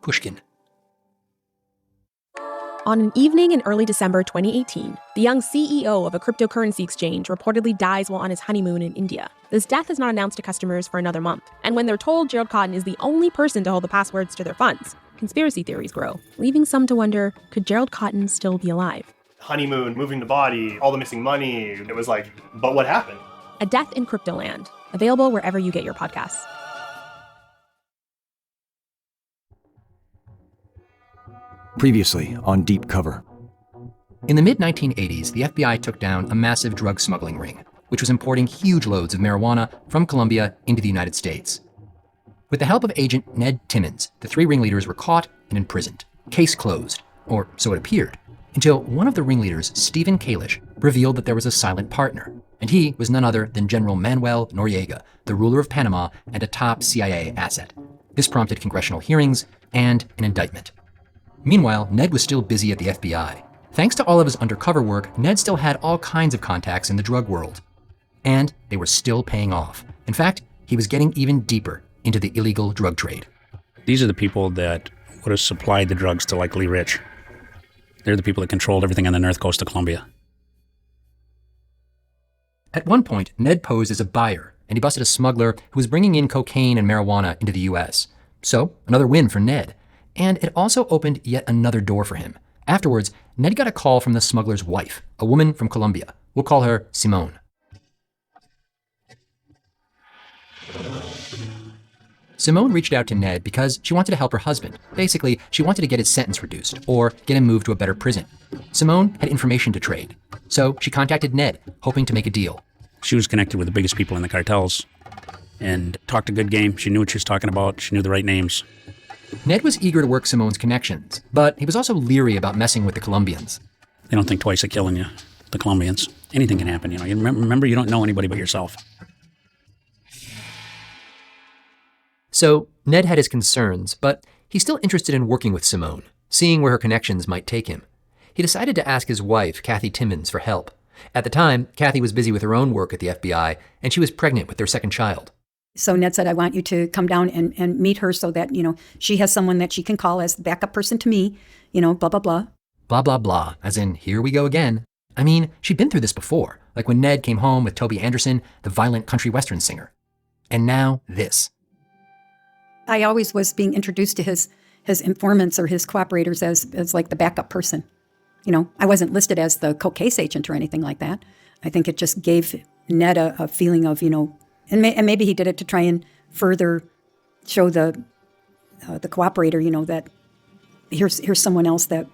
Pushkin. On an evening in early December 2018, the young CEO of a cryptocurrency exchange reportedly dies while on his honeymoon in India. This death is not announced to customers for another month, and when they're told Gerald Cotton is the only person to hold the passwords to their funds, conspiracy theories grow, leaving some to wonder, could Gerald Cotton still be alive? Honeymoon, moving the body, all the missing money. It was like, but what happened? A Death in Cryptoland, available wherever you get your podcasts. Previously on Deep Cover. In the mid-1980s, the FBI took down a massive drug smuggling ring, which was importing huge loads of marijuana from Colombia into the United States. With the help of Agent Ned Timmons, the three ringleaders were caught and imprisoned. Case closed, or so it appeared, until one of the ringleaders, Stephen Kalisch, revealed that there was a silent partner, and he was none other than General Manuel Noriega, the ruler of Panama and a top CIA asset. This prompted congressional hearings and an indictment. Meanwhile, Ned was still busy at the FBI. Thanks to all of his undercover work, Ned still had all kinds of contacts in the drug world. And they were still paying off. In fact, he was getting even deeper into the illegal drug trade. These are the people that would have supplied the drugs to like Lee Rich. They're the people that controlled everything on the north coast of Colombia. At one point, Ned posed as a buyer, and he busted a smuggler who was bringing in cocaine and marijuana into the U.S. So, another win for Ned. And it also opened yet another door for him. Afterwards, Ned got a call from the smuggler's wife, a woman from Colombia. We'll call her Simone. Simone reached out to Ned because she wanted to help her husband. Basically, she wanted to get his sentence reduced or get him moved to a better prison. Simone had information to trade. So she contacted Ned, hoping to make a deal. She was connected with the biggest people in the cartels and talked a good game. She knew what she was talking about. She knew the right names. Ned was eager to work Simone's connections, but he was also leery about messing with the Colombians. They don't think twice of killing you, the Colombians. Anything can happen, you know. You remember, you don't know anybody but yourself. So Ned had his concerns, but he's still interested in working with Simone, seeing where her connections might take him. He decided to ask his wife, Kathy Timmons, for help. At the time, Kathy was busy with her own work at the FBI, and she was pregnant with their second child. So Ned said, I want you to come down and meet her so that, she has someone that she can call as the backup person to me, blah, blah, blah. Blah, blah, blah, as in, here we go again. I mean, she'd been through this before, like when Ned came home with Toby Anderson, the violent country western singer. And now this. I always was being introduced to his informants or his cooperators as like the backup person. I wasn't listed as the cold case agent or anything like that. I think it just gave Ned a feeling of, and maybe he did it to try and further show the cooperator, that here's someone else that,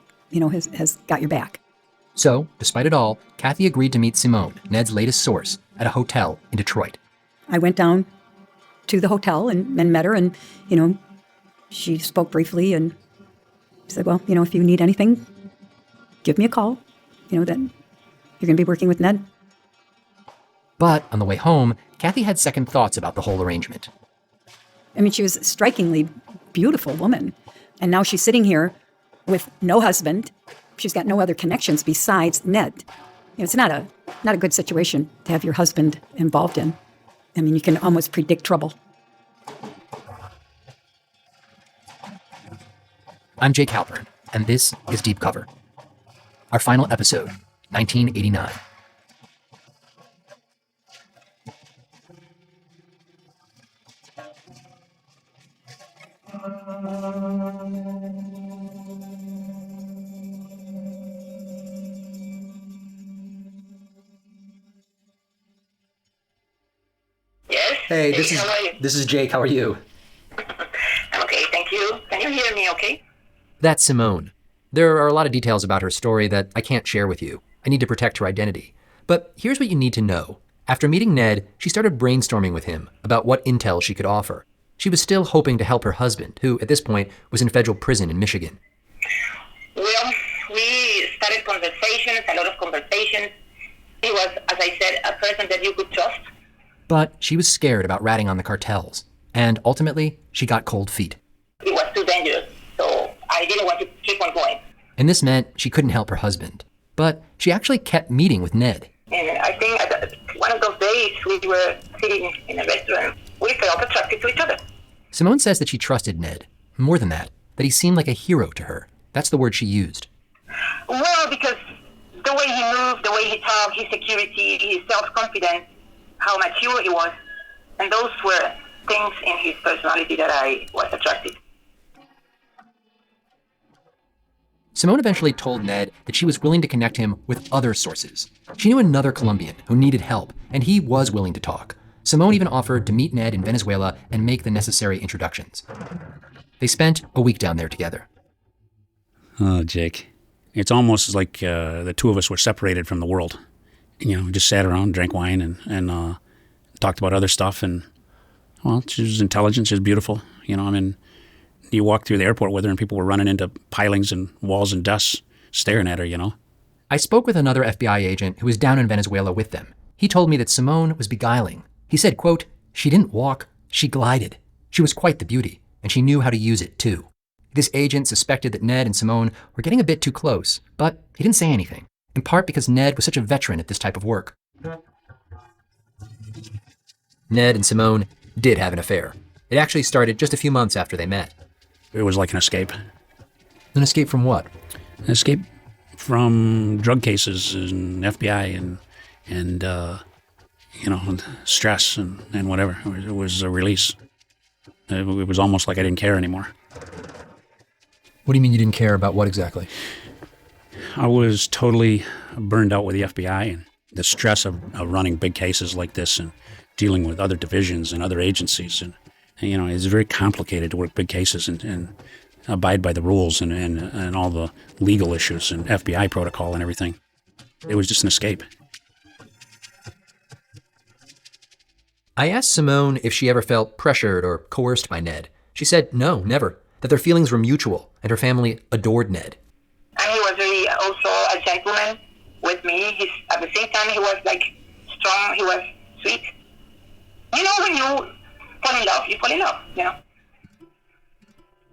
has got your back. So, despite it all, Kathy agreed to meet Simone, Ned's latest source, at a hotel in Detroit. I went down to the hotel and met her, and, she spoke briefly and said, well, if you need anything, give me a call, that you're going to be working with Ned. But on the way home, Kathy had second thoughts about the whole arrangement. I mean, she was a strikingly beautiful woman. And now she's sitting here with no husband. She's got no other connections besides Ned. It's not a good situation to have your husband involved in. I mean, you can almost predict trouble. I'm Jake Halpern, and this is Deep Cover. Our final episode, 1989. Yes. Hey, How are you? this is Jake. How are you? I'm okay, thank you. Can you hear me okay? That's Simone. There are a lot of details about her story that I can't share with you. I need to protect her identity. But here's what you need to know. After meeting Ned, she started brainstorming with him about what intel she could offer. She was still hoping to help her husband, who at this point was in federal prison in Michigan. Well, we started conversations, a lot of conversations. He was, as I said, a person that you could trust. But she was scared about ratting on the cartels. And ultimately, she got cold feet. It was too dangerous, so I didn't want to keep on going. And this meant she couldn't help her husband. But she actually kept meeting with Ned. And I think one of those days we were sitting in a restaurant. We felt attracted to each other. Simone says that she trusted Ned. More than that, that he seemed like a hero to her. That's the word she used. Well, because the way he moved, the way he talked, his security, his self-confidence, how mature he was, and those were things in his personality that I was attracted. Simone eventually told Ned that she was willing to connect him with other sources. She knew another Colombian who needed help, and he was willing to talk. Simone even offered to meet Ned in Venezuela and make the necessary introductions. They spent a week down there together. Oh, Jake. It's almost like the two of us were separated from the world. You know, we just sat around, drank wine, and talked about other stuff. And, well, she was intelligent. She was beautiful. You know, I mean, you walk through the airport with her and people were running into pilings and walls and desks staring at her, you know. I spoke with another FBI agent who was down in Venezuela with them. He told me that Simone was beguiling. He said, quote, "She didn't walk, she glided. She was quite the beauty, and she knew how to use it, too." This agent suspected that Ned and Simone were getting a bit too close, but he didn't say anything, in part because Ned was such a veteran at this type of work. Ned and Simone did have an affair. It actually started just a few months after they met. It was like an escape. An escape from what? An escape from drug cases and FBI and you know, stress and whatever. It was a release. It was almost like I didn't care anymore. What do you mean you didn't care about what exactly? I was totally burned out with the FBI and the stress of running big cases like this and dealing with other divisions and other agencies. And you know, it's very complicated to work big cases and abide by the rules and all the legal issues and FBI protocol and everything. It was just an escape. I asked Simone if she ever felt pressured or coerced by Ned. She said no, never, that their feelings were mutual and her family adored Ned. And he was really also a gentleman with me. At the same time, he was like strong, he was sweet. You know, when you fall in love, you fall in love, you know.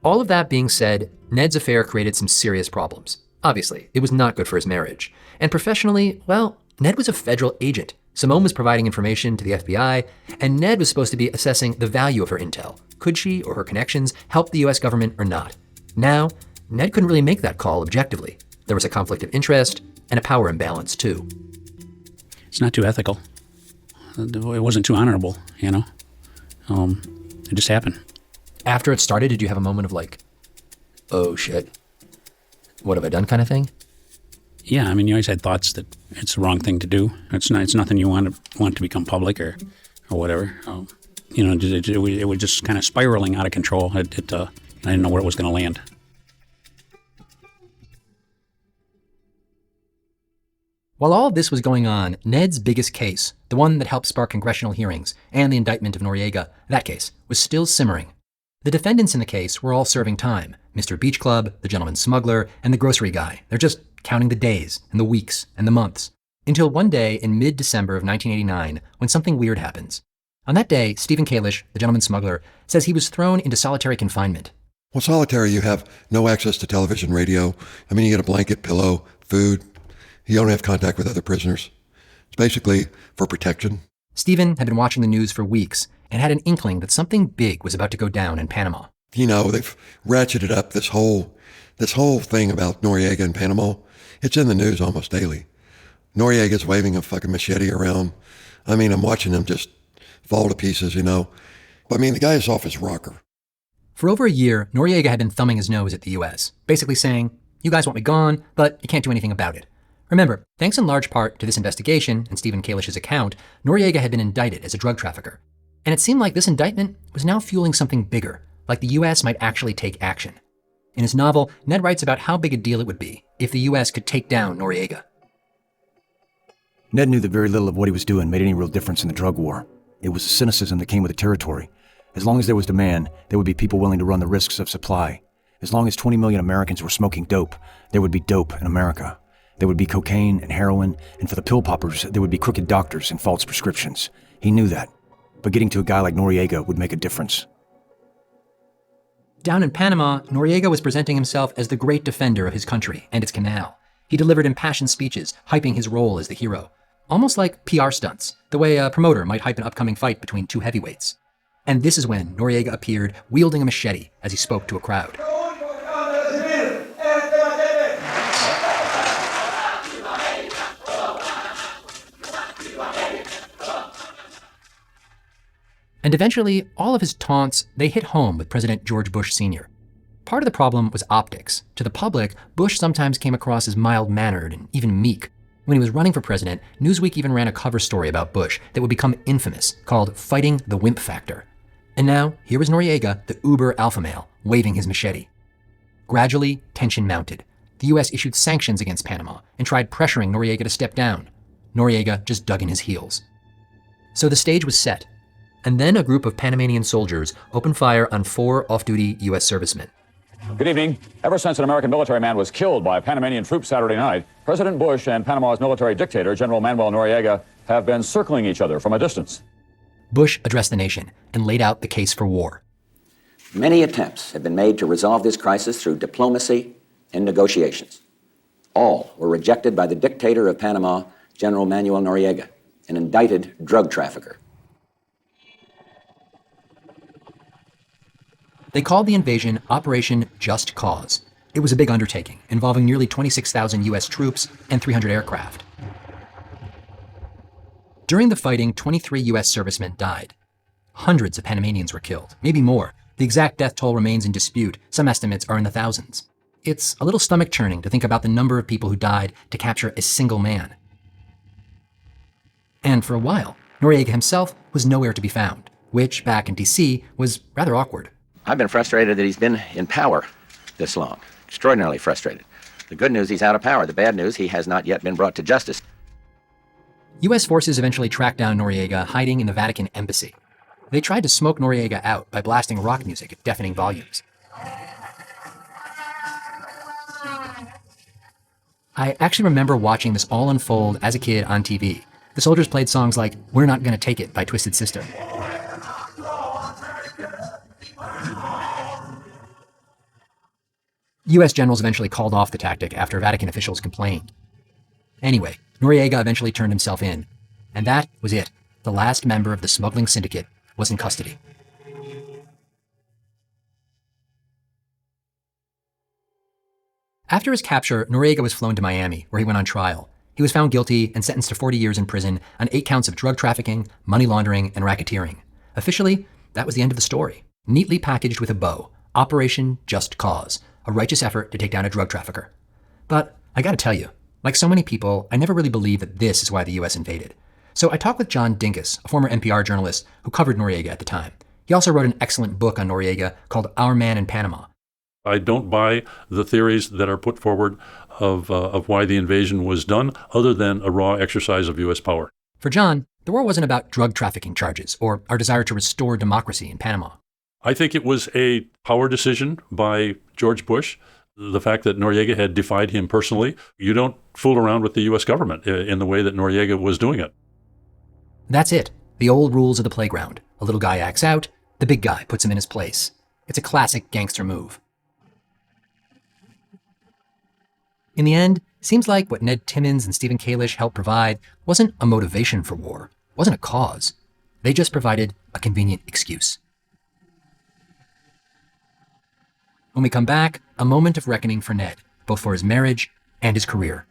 All of that being said, Ned's affair created some serious problems. Obviously, it was not good for his marriage. And professionally, well, Ned was a federal agent. Simone was providing information to the FBI, and Ned was supposed to be assessing the value of her intel. Could she or her connections help the US government or not? Now, Ned couldn't really make that call objectively. There was a conflict of interest and a power imbalance, too. It's not too ethical. It wasn't too honorable, you know. It just happened. After it started, did you have a moment of like, oh shit, what have I done kind of thing? Yeah, I mean, you always had thoughts that it's the wrong thing to do. It's nothing you want to become public or whatever. You know, it was just kind of spiraling out of control. I didn't know where it was going to land. While all of this was going on, Ned's biggest case, the one that helped spark congressional hearings and the indictment of Noriega, that case, was still simmering. The defendants in the case were all serving time. Mr. Beach Club, the gentleman smuggler, and the grocery guy. They're just counting the days and the weeks and the months. Until one day in mid-December of 1989, when something weird happens. On that day, Stephen Kalisch, the gentleman smuggler, says he was thrown into solitary confinement. Well, solitary, you have no access to television, radio. I mean, you get a blanket, pillow, food. You don't have contact with other prisoners. It's basically for protection. Stephen had been watching the news for weeks and had an inkling that something big was about to go down in Panama. You know, they've ratcheted up this whole thing about Noriega in Panama. It's in the news almost daily. Noriega's waving a fucking machete around. I mean, I'm watching him just fall to pieces, you know. I mean, the guy is off his rocker. For over a year, Noriega had been thumbing his nose at the U.S., basically saying, you guys want me gone, but you can't do anything about it. Remember, thanks in large part to this investigation and Stephen Kalisch's account, Noriega had been indicted as a drug trafficker. And it seemed like this indictment was now fueling something bigger, like the U.S. might actually take action. In his novel, Ned writes about how big a deal it would be if the U.S. could take down Noriega. Ned knew that very little of what he was doing made any real difference in the drug war. It was the cynicism that came with the territory. As long as there was demand, there would be people willing to run the risks of supply. As long as 20 million Americans were smoking dope, there would be dope in America. There would be cocaine and heroin, and for the pill poppers, there would be crooked doctors and false prescriptions. He knew that. But getting to a guy like Noriega would make a difference. Down in Panama, Noriega was presenting himself as the great defender of his country and its canal. He delivered impassioned speeches, hyping his role as the hero. Almost like PR stunts, the way a promoter might hype an upcoming fight between two heavyweights. And this is when Noriega appeared, wielding a machete as he spoke to a crowd. And eventually, all of his taunts, they hit home with President George Bush Sr. Part of the problem was optics. To the public, Bush sometimes came across as mild-mannered and even meek. When he was running for president, Newsweek even ran a cover story about Bush that would become infamous, called Fighting the Wimp Factor. And now, here was Noriega, the uber alpha male, waving his machete. Gradually, tension mounted. The US issued sanctions against Panama and tried pressuring Noriega to step down. Noriega just dug in his heels. So the stage was set. And then a group of Panamanian soldiers opened fire on 4 off-duty US servicemen. Good evening. Ever since an American military man was killed by Panamanian troops Saturday night, President Bush and Panama's military dictator, General Manuel Noriega, have been circling each other from a distance. Bush addressed the nation and laid out the case for war. Many attempts have been made to resolve this crisis through diplomacy and negotiations. All were rejected by the dictator of Panama, General Manuel Noriega, an indicted drug trafficker. They called the invasion Operation Just Cause. It was a big undertaking, involving nearly 26,000 US troops and 300 aircraft. During the fighting, 23 US servicemen died. Hundreds of Panamanians were killed, maybe more. The exact death toll remains in dispute. Some estimates are in the thousands. It's a little stomach-churning to think about the number of people who died to capture a single man. And for a while, Noriega himself was nowhere to be found, which, back in DC, was rather awkward. I've been frustrated that he's been in power this long. Extraordinarily frustrated. The good news, he's out of power. The bad news, he has not yet been brought to justice. US forces eventually tracked down Noriega hiding in the Vatican embassy. They tried to smoke Noriega out by blasting rock music at deafening volumes. I actually remember watching this all unfold as a kid on TV. The soldiers played songs like We're Not Gonna Take It by Twisted Sister. US generals eventually called off the tactic after Vatican officials complained. Anyway, Noriega eventually turned himself in. And that was it. The last member of the smuggling syndicate was in custody. After his capture, Noriega was flown to Miami, where he went on trial. He was found guilty and sentenced to 40 years in prison on 8 counts of drug trafficking, money laundering, and racketeering. Officially, that was the end of the story. Neatly packaged with a bow, Operation Just Cause, a righteous effort to take down a drug trafficker. But I gotta tell you, like so many people, I never really believed that this is why the US invaded. So I talked with John Dinkus, a former NPR journalist who covered Noriega at the time. He also wrote an excellent book on Noriega called Our Man in Panama. I don't buy the theories that are put forward of why the invasion was done, other than a raw exercise of U.S. power. For John, the war wasn't about drug trafficking charges or our desire to restore democracy in Panama. I think it was a power decision by George Bush. The fact that Noriega had defied him personally, you don't fool around with the U.S. government in the way that Noriega was doing it. That's it. The old rules of the playground. A little guy acts out, the big guy puts him in his place. It's a classic gangster move. In the end, seems like what Ned Timmons and Stephen Kalisch helped provide wasn't a motivation for war, wasn't a cause. They just provided a convenient excuse. When we come back, a moment of reckoning for Ned, both for his marriage and his career.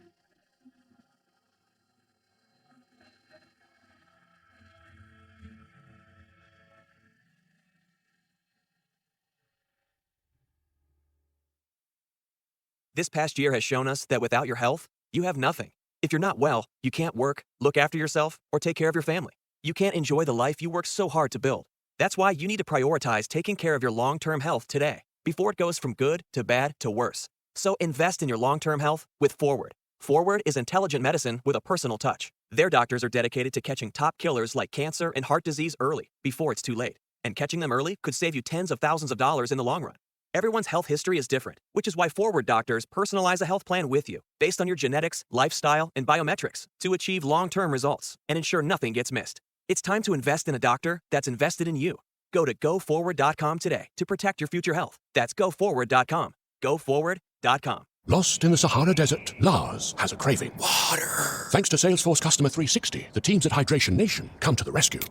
This past year has shown us that without your health, you have nothing. If you're not well, you can't work, look after yourself, or take care of your family. You can't enjoy the life you worked so hard to build. That's why you need to prioritize taking care of your long-term health today, before it goes from good to bad to worse. So invest in your long-term health with Forward. Forward is intelligent medicine with a personal touch. Their doctors are dedicated to catching top killers like cancer and heart disease early, before it's too late. And catching them early could save you tens of thousands of dollars in the long run. Everyone's health history is different, which is why Forward doctors personalize a health plan with you, based on your genetics, lifestyle, and biometrics, to achieve long-term results and ensure nothing gets missed. It's time to invest in a doctor that's invested in you. Go to GoForward.com today to protect your future health. That's GoForward.com. GoForward.com. Lost in the Sahara Desert, Lars has a craving. Water! Thanks to Salesforce Customer 360, the teams at Hydration Nation come to the rescue.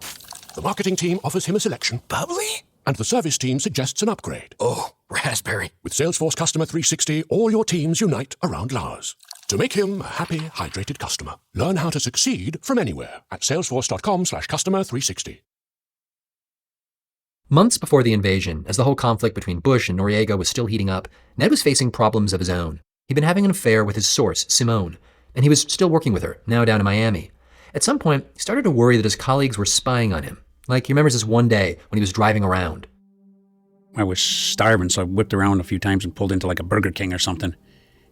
The marketing team offers him a selection. Bubbly? And the service team suggests an upgrade. Oh, raspberry. With Salesforce Customer 360, all your teams unite around Lars to make him a happy, hydrated customer. Learn how to succeed from anywhere at salesforce.com/customer360. Months before the invasion, as the whole conflict between Bush and Noriega was still heating up, Ned was facing problems of his own. He'd been having an affair with his source, Simone, and he was still working with her, now down in Miami. At some point, he started to worry that his colleagues were spying on him. Like, he remembers this one day when he was driving around. I was starving, so I whipped around a few times and pulled into like a Burger King or something.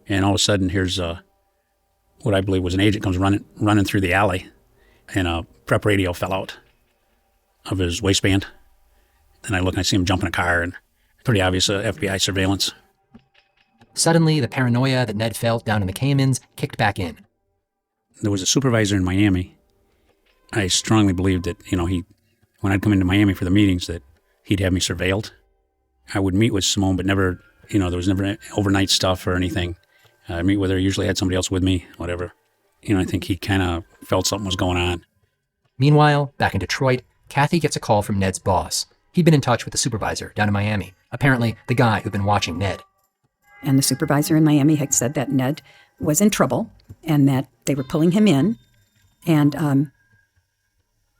And all of a sudden, here's what I believe was an agent comes running through the alley, and a prep radio fell out of his waistband. Then I look and I see him jump in a car, and pretty obvious FBI surveillance. Suddenly, the paranoia that Ned felt down in the Caymans kicked back in. There was a supervisor in Miami. I strongly believed that, when I'd come into Miami for the meetings, that he'd have me surveilled. I would meet with Simone, but never, there was never overnight stuff or anything. I'd meet with her, usually had somebody else with me, whatever. I think he kind of felt something was going on. Meanwhile, back in Detroit, Kathy gets a call from Ned's boss. He'd been in touch with the supervisor down in Miami, apparently the guy who'd been watching Ned. And the supervisor in Miami had said that Ned was in trouble and that they were pulling him in, and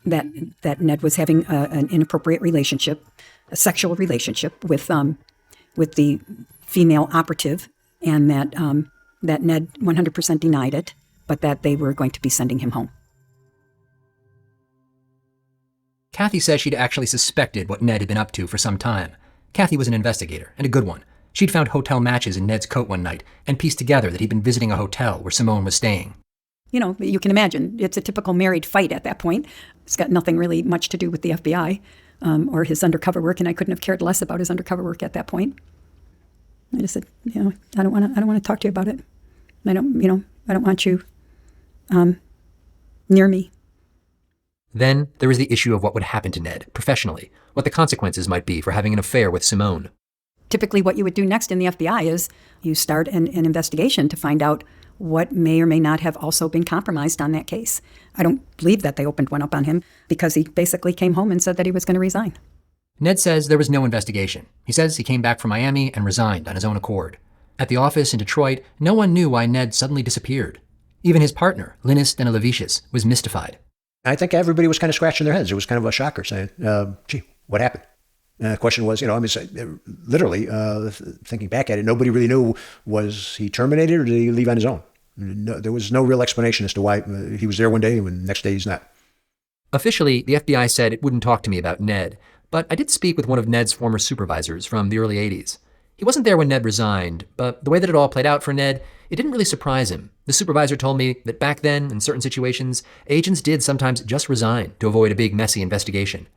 that Ned was having an inappropriate relationship, a sexual relationship with the female operative, and that Ned 100% denied it, but that they were going to be sending him home. Kathy says she'd actually suspected what Ned had been up to for some time. Kathy was an investigator, and a good one. She'd found hotel matches in Ned's coat one night and pieced together that he'd been visiting a hotel where Simone was staying. You can imagine, it's a typical married fight at that point. It's got nothing really much to do with the FBI or his undercover work, and I couldn't have cared less about his undercover work at that point. I just said, I don't want to talk to you about it. I don't want you near me. Then there was the issue of what would happen to Ned professionally, what the consequences might be for having an affair with Simone. Typically what you would do next in the FBI is you start an investigation to find out what may or may not have also been compromised on that case. I don't believe that they opened one up on him because he basically came home and said that he was going to resign. Ned says there was no investigation. He says he came back from Miami and resigned on his own accord. At the office in Detroit, no one knew why Ned suddenly disappeared. Even his partner, Linus Denilevicius, was mystified. I think everybody was kind of scratching their heads. It was kind of a shocker saying, gee, what happened? And the question was, literally, thinking back at it, nobody really knew, was he terminated or did he leave on his own? No, there was no real explanation as to why he was there one day and the next day he's not. Officially, the FBI said it wouldn't talk to me about Ned, but I did speak with one of Ned's former supervisors from the early 80s. He wasn't there when Ned resigned, but the way that it all played out for Ned, it didn't really surprise him. The supervisor told me that back then, in certain situations, agents did sometimes just resign to avoid a big, messy investigation.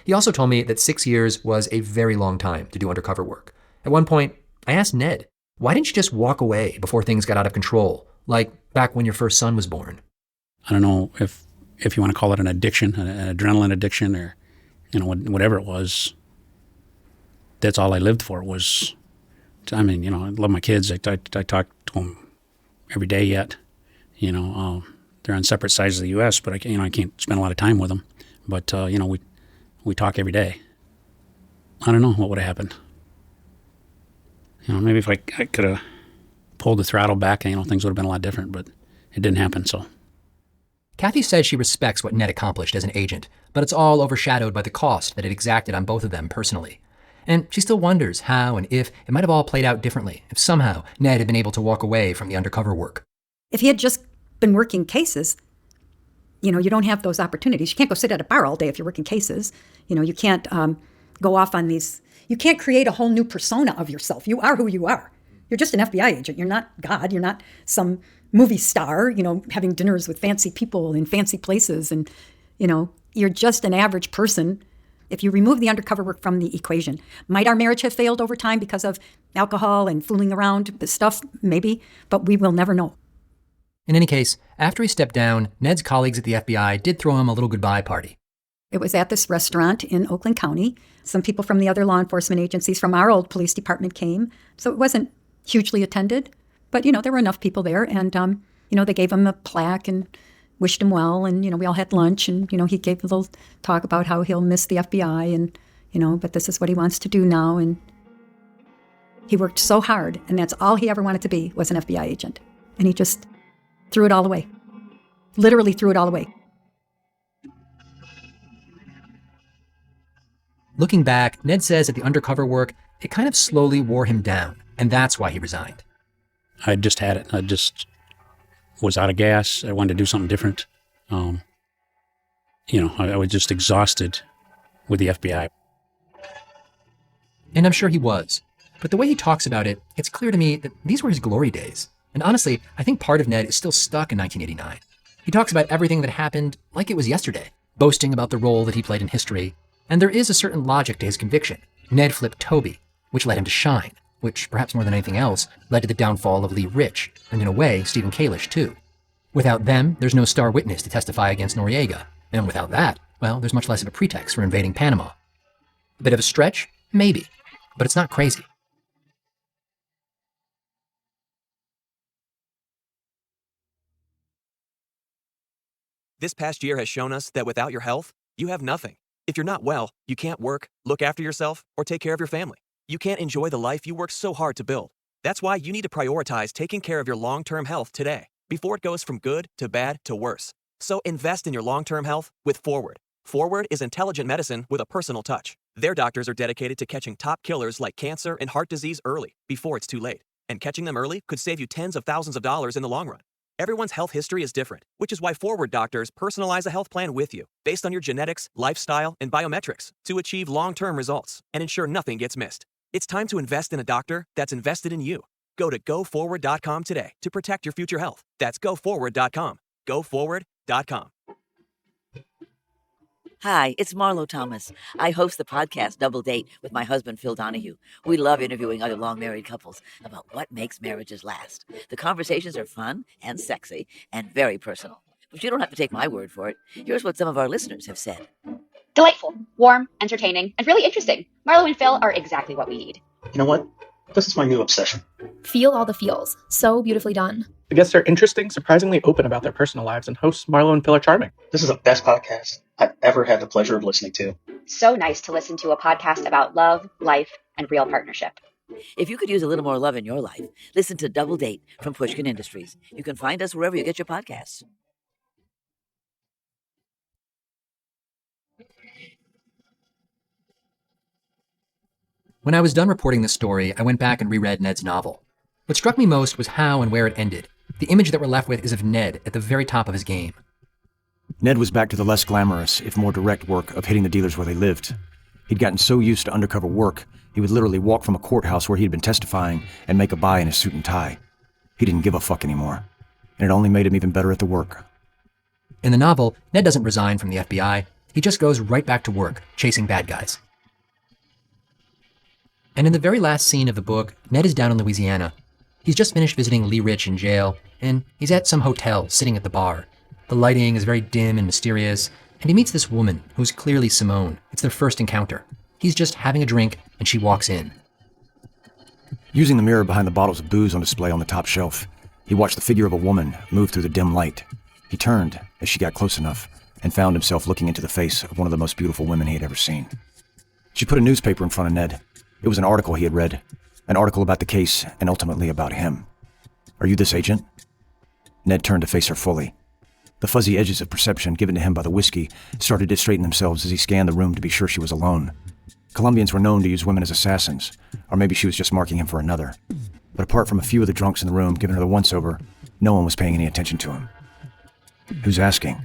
He also told me that 6 years was a very long time to do undercover work. At one point, I asked Ned, why didn't you just walk away before things got out of control, like back when your first son was born? I don't know if you want to call it an addiction, an adrenaline addiction, or whatever it was. That's all I lived for was, I love my kids. I talk to them every day yet. They're on separate sides of the U.S., but I can't spend a lot of time with them. But, we talk every day. I don't know what would have happened. Maybe if I could have pulled the throttle back, things would have been a lot different, but it didn't happen, so. Kathy says she respects what Ned accomplished as an agent, but it's all overshadowed by the cost that it exacted on both of them personally. And she still wonders how and if it might have all played out differently, if somehow Ned had been able to walk away from the undercover work. If he had just been working cases, you don't have those opportunities. You can't go sit at a bar all day if you're working cases. You can't go off on these. You can't create a whole new persona of yourself. You are who you are. You're just an FBI agent. You're not God. You're not some movie star, having dinners with fancy people in fancy places. And, you're just an average person. If you remove the undercover work from the equation, might our marriage have failed over time because of alcohol and fooling around with stuff? Maybe, but we will never know. In any case, after he stepped down, Ned's colleagues at the FBI did throw him a little goodbye party. It was at this restaurant in Oakland County. Some people from the other law enforcement agencies from our old police department came. So it wasn't hugely attended, but, there were enough people there. And, they gave him a plaque and wished him well. And, we all had lunch. And, he gave a little talk about how he'll miss the FBI and, but this is what he wants to do now. And he worked so hard. And that's all he ever wanted to be, was an FBI agent. And he just threw it all away. Literally threw it all away. Looking back, Ned says that the undercover work, it kind of slowly wore him down, and that's why he resigned. I just had it. I just was out of gas. I wanted to do something different. I was just exhausted with the FBI. And I'm sure he was. But the way he talks about it, it's clear to me that these were his glory days. And honestly, I think part of Ned is still stuck in 1989. He talks about everything that happened like it was yesterday, boasting about the role that he played in history. And there is a certain logic to his conviction. Ned flipped Toby, which led him to Shine, which, perhaps more than anything else, led to the downfall of Lee Rich, and in a way, Stephen Kalisch, too. Without them, there's no star witness to testify against Noriega. And without that, well, there's much less of a pretext for invading Panama. A bit of a stretch? Maybe. But it's not crazy. This past year has shown us that without your health, you have nothing. If you're not well, you can't work, look after yourself, or take care of your family. You can't enjoy the life you worked so hard to build. That's why you need to prioritize taking care of your long-term health today, before it goes from good to bad to worse. So invest in your long-term health with Forward. Forward is intelligent medicine with a personal touch. Their doctors are dedicated to catching top killers like cancer and heart disease early, before it's too late. And catching them early could save you tens of thousands of dollars in the long run. Everyone's health history is different, which is why Forward doctors personalize a health plan with you, based on your genetics, lifestyle, and biometrics, to achieve long-term results and ensure nothing gets missed. It's time to invest in a doctor that's invested in you. Go to GoForward.com today to protect your future health. That's GoForward.com. GoForward.com. Hi, it's Marlo Thomas. I host the podcast Double Date with my husband, Phil Donahue. We love interviewing other long-married couples about what makes marriages last. The conversations are fun and sexy and very personal. But you don't have to take my word for it. Here's what some of our listeners have said. Delightful, warm, entertaining, and really interesting. Marlo and Phil are exactly what we need. You know what? This is my new obsession. Feel all the feels. So beautifully done. The guests are interesting, surprisingly open about their personal lives, and hosts Marlo and Phil are charming. This is the best podcast I've ever had the pleasure of listening to. So nice to listen to a podcast about love, life, and real partnership. If you could use a little more love in your life, listen to Double Date from Pushkin Industries. You can find us wherever you get your podcasts. When I was done reporting this story, I went back and reread Ned's novel. What struck me most was how and where it ended. The image that we're left with is of Ned at the very top of his game. Ned was back to the less glamorous, if more direct work of hitting the dealers where they lived. He'd gotten so used to undercover work, he would literally walk from a courthouse where he'd been testifying and make a buy in his suit and tie. He didn't give a fuck anymore, and it only made him even better at the work. In the novel, Ned doesn't resign from the FBI. He just goes right back to work, chasing bad guys. And in the very last scene of the book, Ned is down in Louisiana. He's just finished visiting Lee Rich in jail, and he's at some hotel sitting at the bar. The lighting is very dim and mysterious, and he meets this woman who's clearly Simone. It's their first encounter. He's just having a drink, and she walks in. Using the mirror behind the bottles of booze on display on the top shelf, he watched the figure of a woman move through the dim light. He turned as she got close enough and found himself looking into the face of one of the most beautiful women he had ever seen. She put a newspaper in front of Ned. It was an article he had read, an article about the case and ultimately about him. "Are you this agent?" Ned turned to face her fully. The fuzzy edges of perception given to him by the whiskey started to straighten themselves as he scanned the room to be sure she was alone. Colombians were known to use women as assassins, or maybe she was just marking him for another. But apart from a few of the drunks in the room giving her the once-over, no one was paying any attention to him. Who's asking?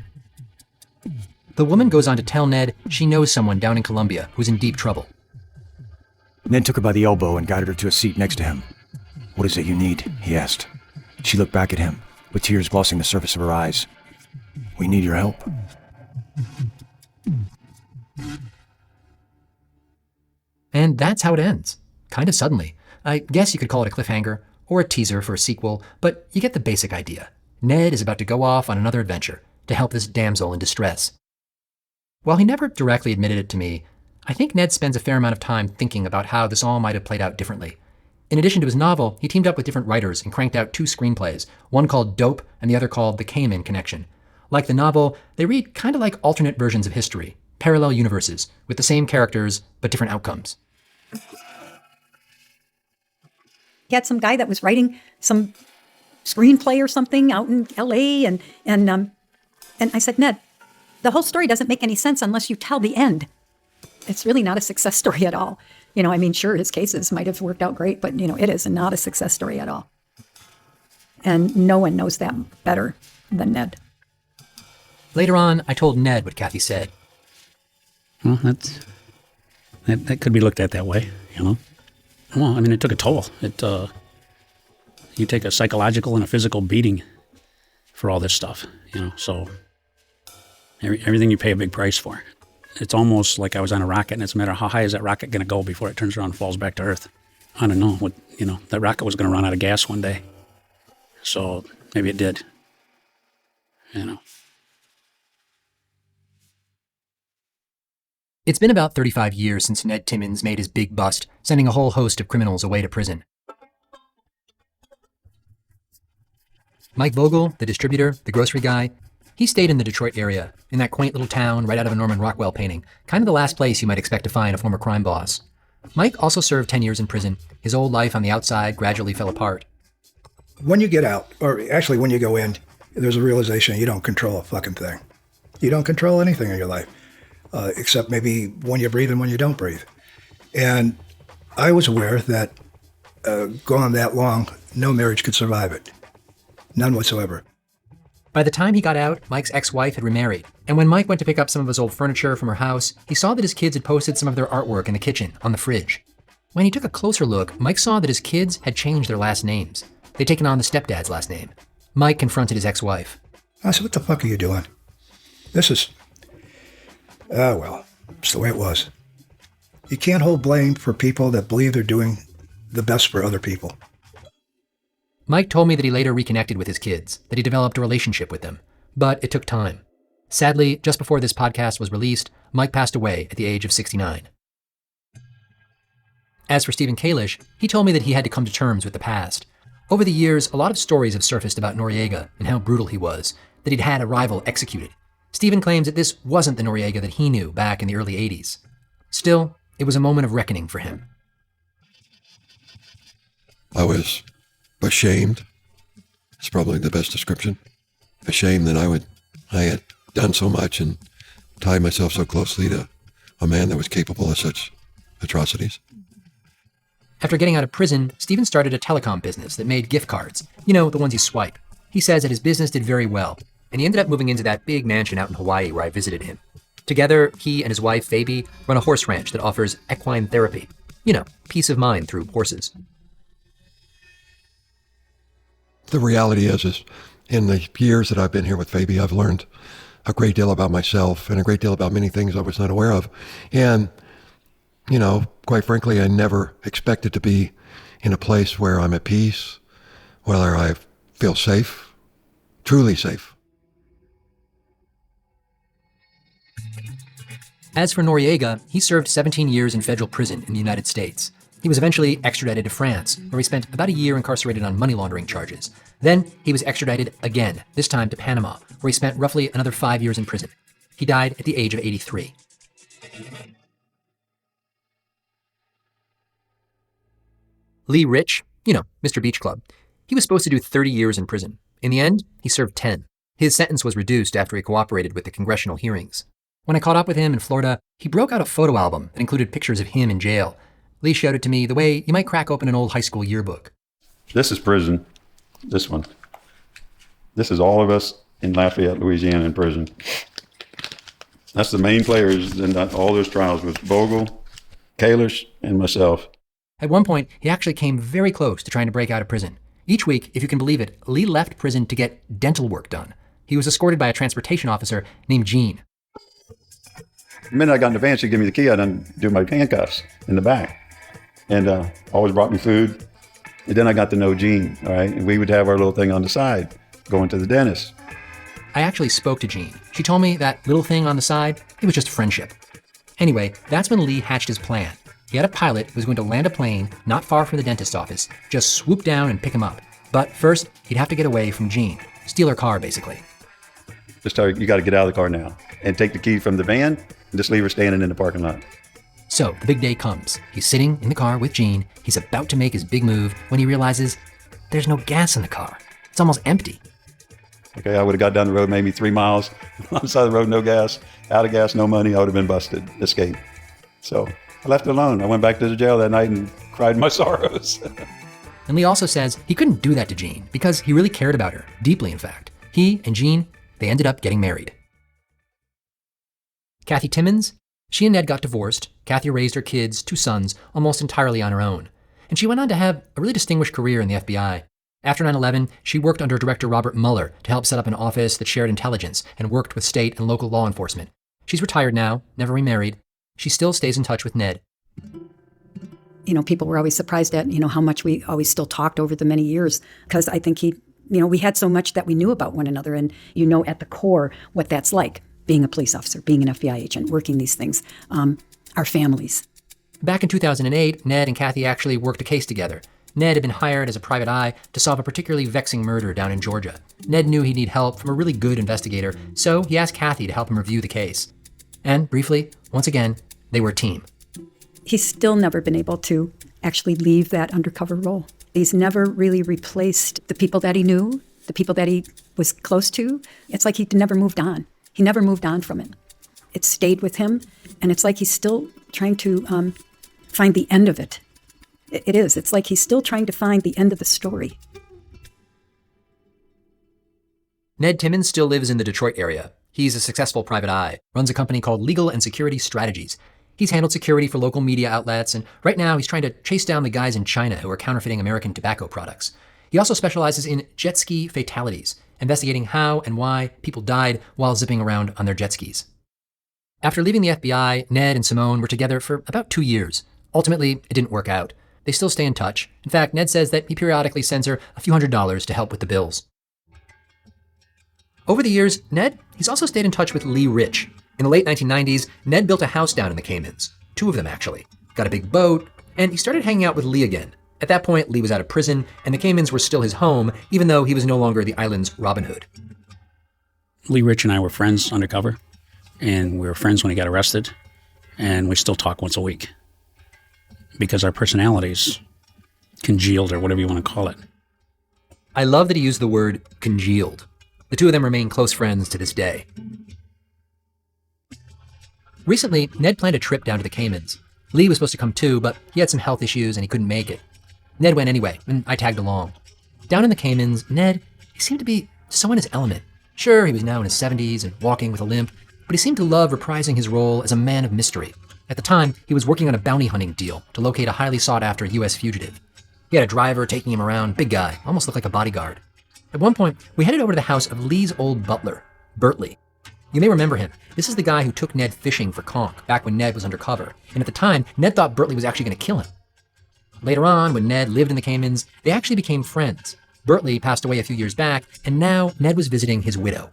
The woman goes on to tell Ned she knows someone down in Colombia who's in deep trouble. Ned took her by the elbow and guided her to a seat next to him. "What is it you need?" he asked. She looked back at him, with tears glossing the surface of her eyes. "We need your help." And that's how it ends. Kind of suddenly. I guess you could call it a cliffhanger, or a teaser for a sequel, but you get the basic idea. Ned is about to go off on another adventure to help this damsel in distress. While he never directly admitted it to me, I think Ned spends a fair amount of time thinking about how this all might have played out differently. In addition to his novel, he teamed up with different writers and cranked out 2 screenplays, one called Dope and the other called The Cayman Connection. Like the novel, they read kind of like alternate versions of history, parallel universes, with the same characters, but different outcomes. He had some guy that was writing some screenplay or something out in L.A., and I said, "Ned, the whole story doesn't make any sense unless you tell the end." it's really not a success story at all. I mean, sure, his cases might have worked out great, but, it is not a success story at all. And no one knows that better than Ned. Later on, I told Ned what Kathy said. Well, that could be looked at that way, Well, I mean, it took a toll. You take a psychological and a physical beating for all this stuff, so everything you pay a big price for. It's almost like I was on a rocket, and it's a matter of how high is that rocket going to go before it turns around and falls back to Earth. I don't know. That rocket was going to run out of gas one day. So maybe it did. It's been about 35 years since Ned Timmons made his big bust, sending a whole host of criminals away to prison. Mike Vogel, the distributor, the grocery guy, he stayed in the Detroit area, in that quaint little town right out of a Norman Rockwell painting, kind of the last place you might expect to find a former crime boss. Mike also served 10 years in prison. His old life on the outside gradually fell apart. When you get out, or actually when you go in, there's a realization you don't control a fucking thing. You don't control anything in your life, except maybe when you breathe and when you don't breathe. And I was aware that gone that long, no marriage could survive it. None whatsoever. By the time he got out, Mike's ex-wife had remarried, and when Mike went to pick up some of his old furniture from her house, he saw that his kids had posted some of their artwork in the kitchen, on the fridge. When he took a closer look, Mike saw that his kids had changed their last names. They'd taken on the stepdad's last name. Mike confronted his ex-wife. I said, what the fuck are you doing? This is... well, it's the way it was. You can't hold blame for people that believe they're doing the best for other people. Mike told me that he later reconnected with his kids, that he developed a relationship with them. But it took time. Sadly, just before this podcast was released, Mike passed away at the age of 69. As for Stephen Kalisch, he told me that he had to come to terms with the past. Over the years, a lot of stories have surfaced about Noriega and how brutal he was, that he'd had a rival executed. Stephen claims that this wasn't the Noriega that he knew back in the early 80s. Still, it was a moment of reckoning for him. I was ashamed. It's probably the best description. Ashamed that I had done so much and tied myself so closely to a man that was capable of such atrocities. After getting out of prison, Stephen started a telecom business that made gift cards. The ones you swipe. He says that his business did very well, and he ended up moving into that big mansion out in Hawaii where I visited him. Together, he and his wife, Phoebe, run a horse ranch that offers equine therapy. Peace of mind through horses. The reality is in the years that I've been here with Phoebe, I've learned a great deal about myself and a great deal about many things I was not aware of. And, quite frankly, I never expected to be in a place where I'm at peace, where I feel safe, truly safe. As for Noriega, he served 17 years in federal prison in the United States. He was eventually extradited to France, where he spent about a year incarcerated on money laundering charges. Then he was extradited again, this time to Panama, where he spent roughly another 5 years in prison. He died at the age of 83. Lee Rich, Mr. Beach Club, he was supposed to do 30 years in prison. In the end, he served 10. His sentence was reduced after he cooperated with the congressional hearings. When I caught up with him in Florida, he broke out a photo album that included pictures of him in jail. Lee showed it to me the way you might crack open an old high school yearbook. This is prison. This one. This is all of us in Lafayette, Louisiana in prison. That's the main players in all those trials with Vogel, Kalisch, and myself. At one point, he actually came very close to trying to break out of prison. Each week, if you can believe it, Lee left prison to get dental work done. He was escorted by a transportation officer named Gene. The minute I got in the van, she'd give me the key, I'd undo my handcuffs in the back. And always brought me food. And then I got to know Gene, all right? And we would have our little thing on the side, going to the dentist. I actually spoke to Jean. She told me that little thing on the side, it was just friendship. Anyway, that's when Lee hatched his plan. He had a pilot who was going to land a plane not far from the dentist's office, just swoop down and pick him up. But first, he'd have to get away from Jean. Steal her car, basically. Just tell her, you got to get out of the car now. And take the key from the van and just leave her standing in the parking lot. So the big day comes. He's sitting in the car with Gene. He's about to make his big move when he realizes there's no gas in the car. It's almost empty. Okay, I would have got down the road maybe 3 miles. On the side of the road, no gas. Out of gas, no money. I would have been busted. Escape. So I left it alone. I went back to the jail that night and cried my sorrows. And Lee also says he couldn't do that to Jean because he really cared about her, deeply in fact. He and Jean, they ended up getting married. Kathy Timmons, she and Ned got divorced. Kathy raised her kids, 2 sons, almost entirely on her own. And she went on to have a really distinguished career in the FBI. After 9/11, she worked under Director Robert Mueller to help set up an office that shared intelligence and worked with state and local law enforcement. She's retired now, never remarried. She still stays in touch with Ned. People were always surprised at, how much we always still talked over the many years, because I think we had so much that we knew about one another, and at the core what that's like, being a police officer, being an FBI agent, working these things, our families. Back in 2008, Ned and Kathy actually worked a case together. Ned had been hired as a private eye to solve a particularly vexing murder down in Georgia. Ned knew he'd need help from a really good investigator, so he asked Kathy to help him review the case. And briefly, once again, they were a team. He's still never been able to actually leave that undercover role. He's never really replaced the people that he knew, the people that he was close to. It's like he never moved on. He never moved on from it. It stayed with him, and it's like he's still trying to find the end of it. It is. It's like he's still trying to find the end of the story. Ned Timmons still lives in the Detroit area. He's a successful private eye, runs a company called Legal and Security Strategies. He's handled security for local media outlets, and right now he's trying to chase down the guys in China who are counterfeiting American tobacco products. He also specializes in jet ski fatalities, investigating how and why people died while zipping around on their jet skis. After leaving the FBI, Ned and Simone were together for about 2 years. Ultimately, it didn't work out. They still stay in touch. In fact, Ned says that he periodically sends her a few $100s to help with the bills. Over the years, Ned, he's also stayed in touch with Lee Rich. In the late 1990s, Ned built a house down in the Caymans. 2 of them, actually. Got a big boat, and he started hanging out with Lee again. At that point, Lee was out of prison, and the Caymans were still his home, even though he was no longer the island's Robin Hood. Lee Rich and I were friends undercover, and we were friends when he got arrested, and we still talk once a week because our personalities congealed, or whatever you want to call it. I love that he used the word congealed. The 2 of them remain close friends to this day. Recently, Ned planned a trip down to the Caymans. Lee was supposed to come too, but he had some health issues and he couldn't make it. Ned went anyway, and I tagged along. Down in the Caymans, Ned, he seemed to be so in his element. Sure, he was now in his 70s and walking with a limp, but he seemed to love reprising his role as a man of mystery. At the time, he was working on a bounty hunting deal to locate a highly sought-after U.S. fugitive. He had a driver taking him around, big guy, almost looked like a bodyguard. At one point, we headed over to the house of Lee's old butler, Bertley. You may remember him. This is the guy who took Ned fishing for conch back when Ned was undercover. And at the time, Ned thought Bertley was actually going to kill him. Later on, when Ned lived in the Caymans, they actually became friends. Bertley passed away a few years back, and now Ned was visiting his widow.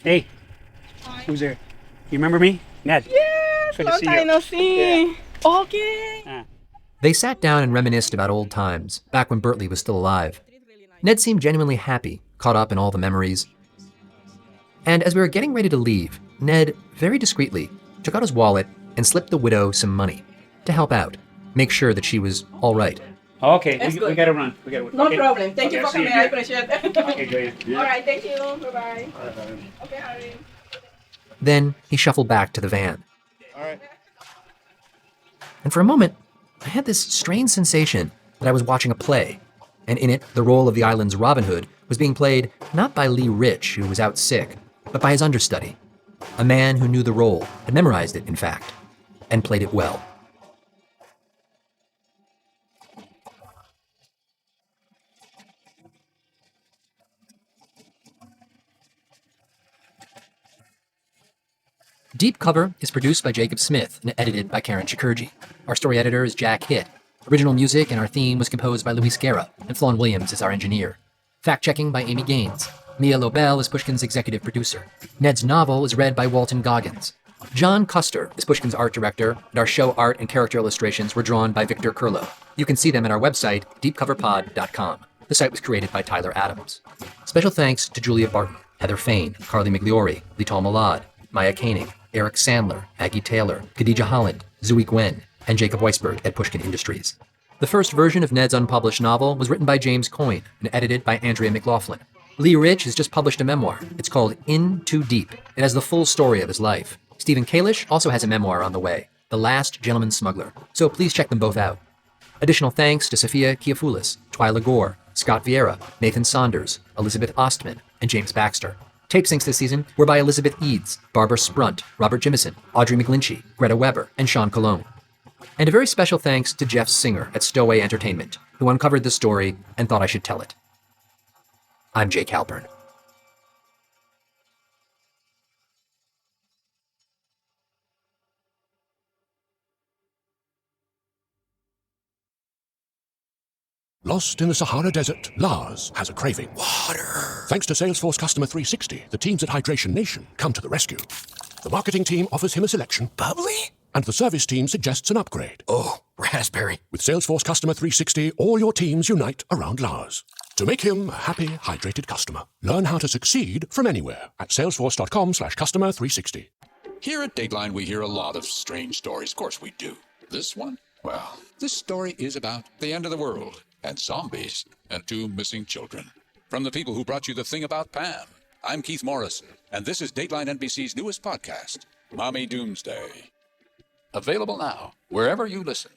Hey, who's there? You remember me? Ned. Yes, good long to see time you. no see. Okay. They sat down and reminisced about old times, back when Bertley was still alive. Ned seemed genuinely happy, caught up in all the memories. And as we were getting ready to leave, Ned, very discreetly, took out his wallet and slipped the widow some money to help out, make sure that she was all right. Okay, That's we good. gotta run. No problem. Thank you for see you coming. I again. appreciate it. Okay, Julia. All right, thank you. Bye-bye. Okay, Harry. Then he shuffled back to the van. All right. And for a moment, I had this strange sensation that I was watching a play. And in it, the role of the island's Robin Hood was being played not by Lee Rich, who was out sick, but by his understudy. A man who knew the role, had memorized it, in fact, and played it well. Deep Cover is produced by Jacob Smith and edited by Karen Chikirji. Our story editor is Jack Hitt. Original music and our theme was composed by Luis Guerra, and Flawn Williams is our engineer. Fact-checking by Amy Gaines. Mia Lobel is Pushkin's executive producer. Ned's novel is read by Walton Goggins. John Custer is Pushkin's art director, and our show art and character illustrations were drawn by Victor Curlo. You can see them at our website, deepcoverpod.com. The site was created by Tyler Adams. Special thanks to Julia Barton, Heather Fain, Carly Migliori, Lital Malad, Maya Koenig, Eric Sandler, Aggie Taylor, Khadija Holland, Zooey Gwen, and Jacob Weisberg at Pushkin Industries. The first version of Ned's unpublished novel was written by James Coyne and edited by Andrea McLaughlin. Lee Rich has just published a memoir. It's called In Too Deep. It has the full story of his life. Stephen Kalisch also has a memoir on the way, The Last Gentleman Smuggler, so please check them both out. Additional thanks to Sophia Kiafoulis, Twyla Gore, Scott Vieira, Nathan Saunders, Elizabeth Ostman, and James Baxter. Tape syncs this season were by Elizabeth Eads, Barbara Sprunt, Robert Jimison, Audrey McGlinchey, Greta Weber, and Sean Colon. And a very special thanks to Jeff Singer at Stowaway Entertainment, who uncovered this story and thought I should tell it. I'm Jake Halpern. Lost in the Sahara Desert, Lars has a craving. Water! Thanks to Salesforce Customer 360, the teams at Hydration Nation come to the rescue. The marketing team offers him a selection. Bubbly? And the service team suggests an upgrade. Oh, raspberry. With Salesforce Customer 360, all your teams unite around Lars to make him a happy, hydrated customer. Learn how to succeed from anywhere at salesforce.com/customer360. Here at Dateline, we hear a lot of strange stories. Of course we do. This one? Well, this story is about the end of the world and zombies and 2 missing children. From the people who brought you The Thing About Pam, I'm Keith Morrison, and this is Dateline NBC's newest podcast, Mommy Doomsday. Available now, wherever you listen.